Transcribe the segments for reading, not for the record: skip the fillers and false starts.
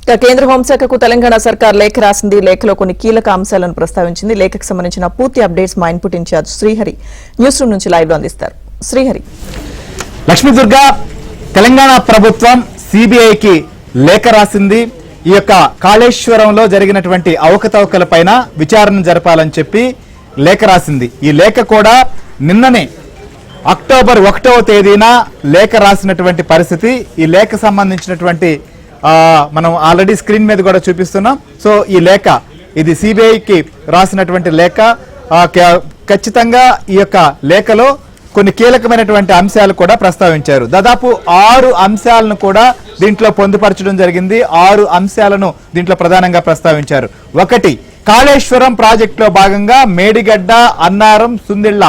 కేంద్ర హోంశాఖకు తెలంగాణ సర్కార్ లేఖ రాసింది. లేఖలో కొన్ని కీలక అంశాలను ప్రస్తావించింది. లేఖకు సంబంధించిన పూర్తి అప్డేట్స్ మా input in charge Srihari news room నుంచి లైవ్ లో అందిస్తారు. శ్రీహరి. లక్ష్మీ దుర్గా, తెలంగాణ ప్రభుత్వం సిబిఐకి లేఖ రాసింది. ఈ యొక్క కాళేశ్వరంలో జరిగినటువంటి అవకతవకలపైన విచారణ జరపాలని చెప్పి లేఖ రాసింది. ఈ లేఖ కూడా నిన్ననే అక్టోబర్ 1వ తేదీన లేఖ రాసినటువంటి పరిస్థితి. ఈ లేఖ సంబంధించినటువంటి మనం ఆల్రెడీ స్క్రీన్ మీద కూడా చూపిస్తున్నాం. సో ఈ లేఖ ఇది సిబిఐకి రాసినటువంటి లేఖ. ఖచ్చితంగా ఈ యొక్క లేఖలో కొన్ని కీలకమైనటువంటి అంశాలు కూడా ప్రస్తావించారు. దాదాపు 6 అంశాలను కూడా దీంట్లో పొందుపరచడం జరిగింది. 6 అంశాలను దీంట్లో ప్రధానంగా ప్రస్తావించారు. 1, కాళేశ్వరం ప్రాజెక్టులో భాగంగా మేడిగడ్డ, అన్నారం, సుందిళ్ల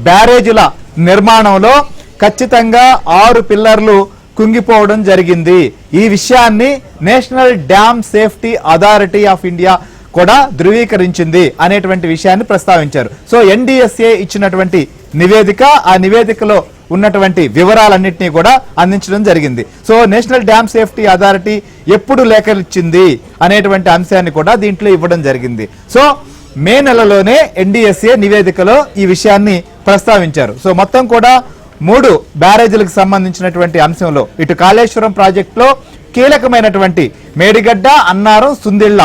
బ్యారేజీల నిర్మాణంలో ఖచ్చితంగా 6 పిల్లర్లు కుంగిపోవడం జరిగింది. ఈ విషయాన్ని national dam safety authority of India కూడా ధృవీకరించింది అనేటువంటి విషయాన్ని ప్రస్తావించారు. సో ఎన్డీఎస్ఏ ఇచ్చినటువంటి నివేదిక, ఆ నివేదికలో ఉన్నటువంటి వివరాలన్నింటినీ కూడా అందించడం జరిగింది. So national dam safety authority ఎప్పుడు లేఖలు ఇచ్చింది అనేటువంటి అంశాన్ని కూడా దీంట్లో ఇవ్వడం జరిగింది. సో మే నెలలోనే ఎన్డీఎస్ఏ నివేదికలో ఈ విషయాన్ని ప్రస్తావించారు. సో మొత్తం కూడా 3 బ్యారేజీలకు సంబంధించినటువంటి అంశంలో ఇటు కాళేశ్వరం ప్రాజెక్టులో కీలకమైనటువంటి మేడిగడ్డ, అన్నారం, సుందిళ్ల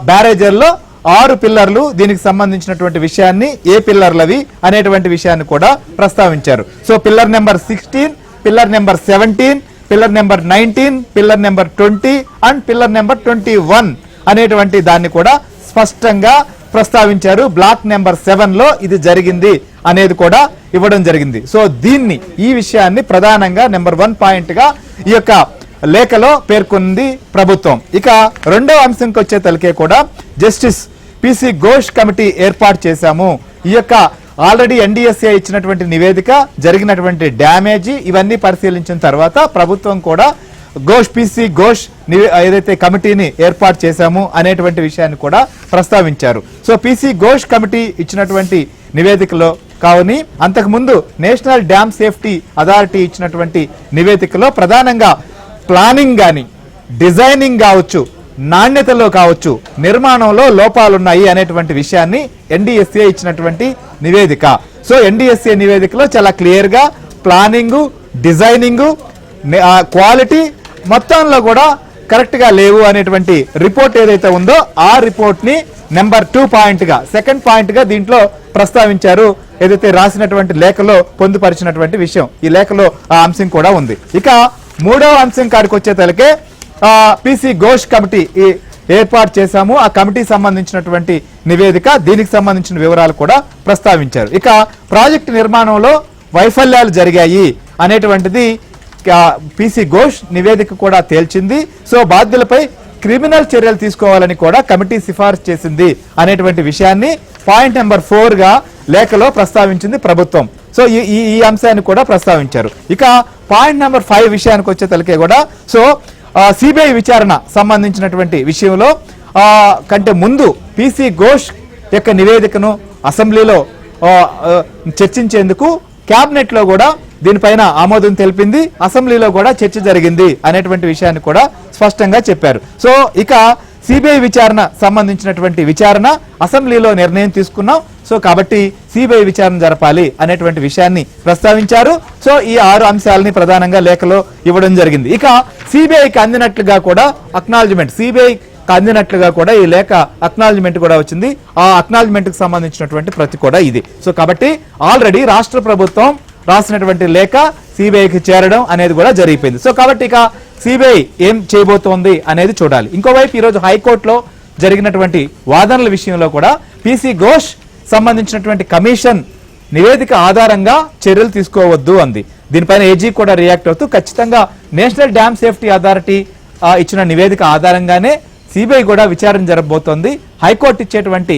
బ్యారేజీల్లో 6 పిల్లర్లు, దీనికి సంబంధించినటువంటి విషయాన్ని ఏ పిల్లర్లవి అనేటువంటి విషయాన్ని కూడా ప్రస్తావించారు. So pillar number 16, pillar number 17, pillar number 19, pillar number 20 and pillar number 21 అనేటువంటి దాన్ని కూడా స్పష్టంగా ప్రస్తావించారు. బ్లాక్ నెంబర్ 7లో ఇది జరిగింది అనేది కూడా ఇవ్వడం జరిగింది. సో దీన్ని, ఈ విషయాన్ని ప్రధానంగా నెంబర్ 1 పాయింట్ గా ఈ యొక్క లేఖలో పేర్కొంది ప్రభుత్వం. ఇక రెండో అంశంకి వచ్చే తలకే కూడా జస్టిస్ పిసి ఘోష్ కమిటీ ఏర్పాటు చేశాము. ఈ యొక్క ఆల్రెడీ ఎన్డీఎస్ఏ ఇచ్చినటువంటి నివేదిక, జరిగినటువంటి డ్యామేజీ ఇవన్నీ పరిశీలించిన తర్వాత ప్రభుత్వం కూడా పిసి ఘోష్ ఏదైతే కమిటీని ఏర్పాటు చేశాము అనేటువంటి విషయాన్ని కూడా ప్రస్తావించారు. సో పిసి ఘోష్ కమిటీ ఇచ్చినటువంటి నివేదికలో కావుని అంతకుముందు నేషనల్ డ్యామ్ సేఫ్టీ అథారిటీ ఇచ్చినటువంటి నివేదికలో ప్రధానంగా ప్లానింగ్ కానీ, డిజైనింగ్ కావచ్చు, నాణ్యతలో కావచ్చు, నిర్మాణంలో లోపాలున్నాయి అనేటువంటి విషయాన్ని ఎన్డీఎస్ఏ ఇచ్చినటువంటి నివేదిక. సో ఎన్డీఎస్ఏ నివేదికలో చాలా క్లియర్ గా ప్లానింగ్, డిజైనింగ్, క్వాలిటీ మొత్తంలో కూడా కరెక్ట్ గా లేవు అనేటువంటి రిపోర్ట్ ఏదైతే ఉందో ఆ రిపోర్ట్ ని నెంబర్ 2 పాయింట్ గా, సెకండ్ పాయింట్ గా దీంట్లో ప్రస్తావించారు. ఏదైతే రాసినటువంటి లేఖలో పొందుపరిచినటువంటి విషయం, ఈ లేఖలో ఆ అంశం కూడా ఉంది. ఇక 3వ అంశం కాడికి వచ్చే తలకే పిసి ఘోష్ కమిటీ ఏర్పాటు చేశాము. ఆ కమిటీ సంబంధించినటువంటి నివేదిక, దీనికి సంబంధించిన వివరాలు కూడా ప్రస్తావించారు. ఇక ప్రాజెక్టు నిర్మాణంలో వైఫల్యాలు జరిగాయి అనేటువంటిది పిసి ఘోష్ నివేదిక కూడా తేల్చింది. సో బాధ్యులపై క్రిమినల్ చర్యలు తీసుకోవాలని కూడా కమిటీ సిఫార్సు చేసింది అనేటువంటి విషయాన్ని పాయింట్ నెంబర్ 4 గా లేఖలో ప్రస్తావించింది ప్రభుత్వం. సో ఈ అంశాన్ని కూడా ప్రస్తావించారు. ఇక పాయింట్ నెంబర్ 5 విషయానికి వచ్చే తలకే కూడా సో సిబిఐ విచారణ సంబంధించినటువంటి విషయంలో కంటే ముందు పిసి ఘోష్ యొక్క నివేదికను అసెంబ్లీలో చర్చించేందుకు కేబినెట్ లో కూడా దీనిపైన ఆమోదం తెలిపింది. అసెంబ్లీలో కూడా చర్చ జరిగింది అనేటువంటి విషయాన్ని కూడా స్పష్టంగా చెప్పారు. సో ఇక సిబిఐ విచారణ సంబంధించినటువంటి విచారణ అసెంబ్లీలో నిర్ణయం తీసుకున్నాం. సో కాబట్టి సిబిఐ విచారణ జరపాలి అనేటువంటి విషయాన్ని ప్రస్తావించారు. సో ఈ 6 అంశాలని ప్రధానంగా లేఖలో ఇవ్వడం జరిగింది. ఇక సిబిఐకి అందినట్లుగా కూడా అక్నాలజ్మెంట్, సిబిఐకి అందినట్లుగా కూడా ఈ లేఖ అక్నాలజ్మెంట్ కూడా వచ్చింది. ఆ అక్నాలజ్మెంట్ కి సంబంధించినటువంటి ప్రతి కూడా ఇది. సో కాబట్టి ఆల్రెడీ రాష్ట్ర ప్రభుత్వం రాసినటువంటి లేఖ సిబిఐకి చేరడం అనేది కూడా జరిగిపోయింది. సో కాబట్టి ఇక సిబిఐ ఏం చేయబోతోంది అనేది చూడాలి. ఇంకోవైపు ఈరోజు హైకోర్టులో జరిగినటువంటి వాదనల విషయంలో కూడా పిసి ఘోష్ సంబంధించినటువంటి కమిషన్ నివేదిక ఆధారంగా చర్యలు తీసుకోవద్దు అంది. దీనిపైన ఏజీ కూడా రియాక్ట్ అవుతూ ఖచ్చితంగా నేషనల్ డ్యామ్ సేఫ్టీ అథారిటీ ఇచ్చిన నివేదిక ఆధారంగానే సిబిఐ కూడా విచారణ జరగబోతోంది. హైకోర్టు ఇచ్చేటువంటి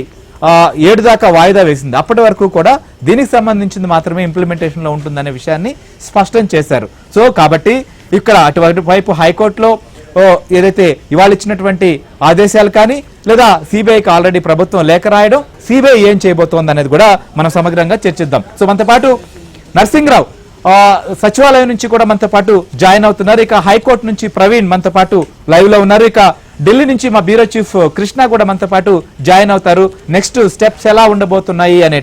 7 దాకా వాయిదా వేసింది. అప్పటి వరకు కూడా దీనికి సంబంధించింది మాత్రమే ఇంప్లిమెంటేషన్ లో ఉంటుందనే విషయాన్ని స్పష్టం చేశారు. సో కాబట్టి ఇక్కడ అటువైపు వైపు హైకోర్టులో ఏదైతే ఇవాళ ఇచ్చినటువంటి ఆదేశాలు కానీ, లేదా సిబిఐకి ఆల్రెడీ ప్రభుత్వం లేఖ రాయడం, సిబిఐ ఏం చేయబోతోంది అనేది కూడా మనం సమగ్రంగా చర్చిద్దాం. సో మనతో పాటు నరసింహరావు సచివాలయం నుంచి కూడా మనతో పాటు జాయిన్ అవుతున్నారు. ఇక హైకోర్టు నుంచి ప్రవీణ్ మనతో పాటు లైవ్ లో ఉన్నారు. ఇక ఢిల్లీ నుంచి మా బ్యూరో చీఫ్ కృష్ణ కూడా మనతో పాటు జాయిన్ అవుతారు. నెక్స్ట్ స్టెప్స్ ఎలా ఉండబోతున్నాయి అనే